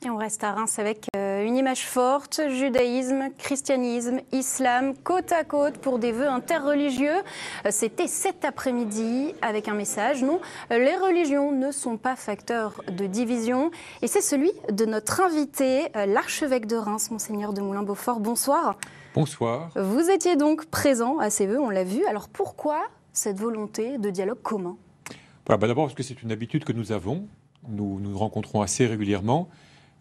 Et on reste à Reims avec une image forte, judaïsme, christianisme, islam, côte à côte pour des vœux interreligieux. C'était cet après-midi avec un message. Non, les religions ne sont pas facteurs de division. Et c'est celui de notre invité, l'archevêque de Reims, Monseigneur de Moulin-Beaufort. Bonsoir. Bonsoir. Vous étiez donc présent à ces vœux, on l'a vu. Alors pourquoi cette volonté de dialogue commun ? Voilà, d'abord parce que c'est une habitude que nous avons. Nous nous rencontrons assez régulièrement.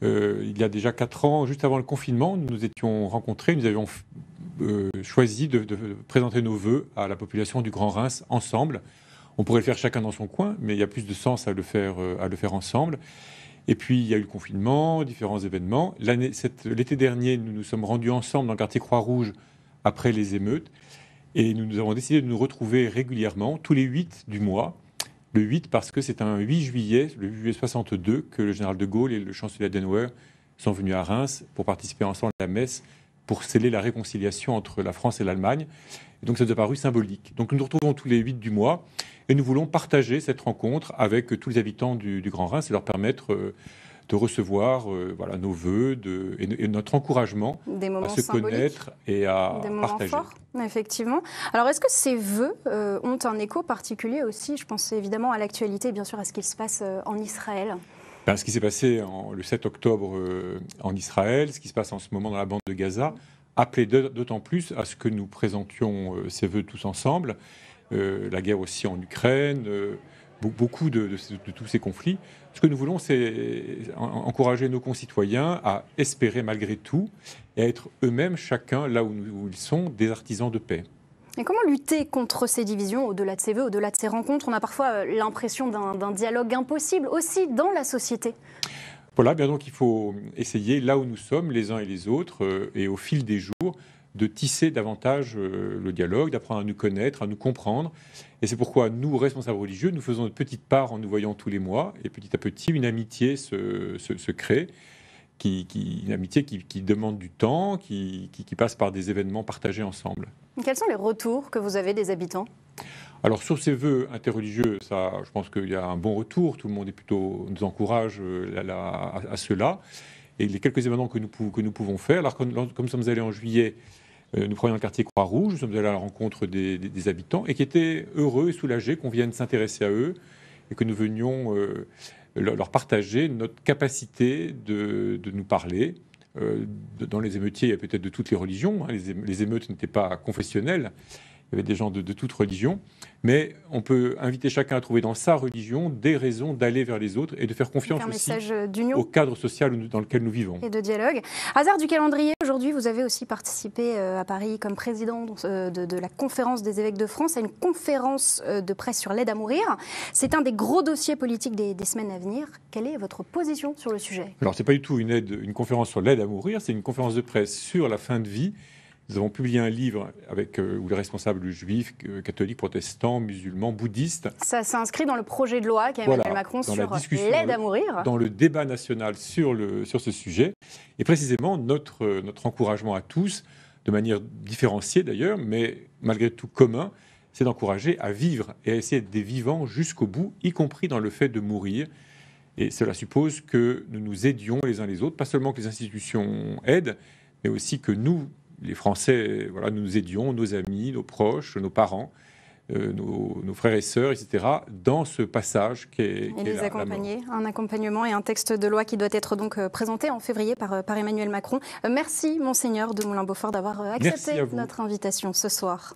Il y a déjà 4 ans, juste avant le confinement, nous nous étions rencontrés. Nous avions choisi de présenter nos vœux à la population du Grand Reims ensemble. On pourrait le faire chacun dans son coin, mais il y a plus de sens à le faire ensemble. Et puis, il y a eu le confinement, différents événements. L'été dernier, nous nous sommes rendus ensemble dans le quartier Croix-Rouge après les émeutes. Et nous avons décidé de nous retrouver régulièrement, tous les 8 du mois. Le 8 parce que c'est un 8 juillet, le 8 juillet 62, que le général de Gaulle et le chancelier Adenauer sont venus à Reims pour participer ensemble à la messe pour sceller la réconciliation entre la France et l'Allemagne. Et donc ça nous a paru symbolique. Donc nous nous retrouvons tous les 8 du mois et nous voulons partager cette rencontre avec tous les habitants du Grand Reims et leur permettre de recevoir nos vœux et notre encouragement à se connaître et à partager. Forts, effectivement. Alors, est-ce que ces vœux ont un écho particulier aussi? Je pense évidemment à l'actualité, bien sûr, à ce qu'il se passe en Israël. Ce qui s'est passé le 7 octobre en Israël, ce qui se passe en ce moment dans la bande de Gaza, appelait d'autant plus à ce que nous présentions ces vœux tous ensemble. La guerre aussi en Ukraine, beaucoup de tous ces conflits. Ce que nous voulons, c'est encourager nos concitoyens à espérer malgré tout et à être eux-mêmes, chacun, là où ils sont, des artisans de paix. Et comment lutter contre ces divisions, au-delà de ces vœux, au-delà de ces rencontres? On a parfois l'impression d'un dialogue impossible, aussi dans la société. Voilà, bien donc il faut essayer, là où nous sommes, les uns et les autres, et au fil des jours, de tisser davantage le dialogue, d'apprendre à nous connaître, à nous comprendre. Et c'est pourquoi nous, responsables religieux, nous faisons notre petite part en nous voyant tous les mois. Et petit à petit, une amitié se crée, une amitié qui demande du temps, qui passe par des événements partagés ensemble. Quels sont les retours que vous avez des habitants ? Alors sur ces vœux interreligieux, ça, je pense qu'il y a un bon retour. Tout le monde nous encourage à cela. Et les quelques événements que nous pouvons faire, alors comme nous sommes allés en juillet, nous prenions le quartier Croix-Rouge, nous sommes allés à la rencontre des habitants et qui étaient heureux et soulagés qu'on vienne s'intéresser à eux et que nous venions leur partager notre capacité de nous parler. Dans les émeutiers, il y a peut-être de toutes les religions. Les émeutes n'étaient pas confessionnelles. Il y avait des gens de toute religion. Mais on peut inviter chacun à trouver dans sa religion des raisons d'aller vers les autres et de faire confiance aussi au cadre social dans lequel nous vivons. Et de dialogue. Hasard du calendrier, aujourd'hui, vous avez aussi participé à Paris comme président de la conférence des évêques de France à une conférence de presse sur l'aide à mourir. C'est un des gros dossiers politiques des semaines à venir. Quelle est votre position sur le sujet ? Alors, ce n'est pas du tout une conférence sur l'aide à mourir, c'est une conférence de presse sur la fin de vie. Nous avons publié un livre où les responsables juifs, catholiques, protestants, musulmans, bouddhistes. Ça s'inscrit dans le projet de loi qu'a Emmanuel Macron sur l'aide à mourir. Dans le débat national sur ce sujet. Et précisément, notre encouragement à tous, de manière différenciée d'ailleurs, mais malgré tout commun, c'est d'encourager à vivre et à essayer d'être des vivants jusqu'au bout, y compris dans le fait de mourir. Et cela suppose que nous nous aidions les uns les autres, pas seulement que les institutions aident, mais aussi que nous, les Français, nous nous aidions, nos amis, nos proches, nos parents, nos frères et sœurs, etc., dans ce passage et les accompagner, un accompagnement et un texte de loi qui doit être donc présenté en février par Emmanuel Macron. Merci, Monseigneur de Moulin-Beaufort, d'avoir accepté notre invitation ce soir.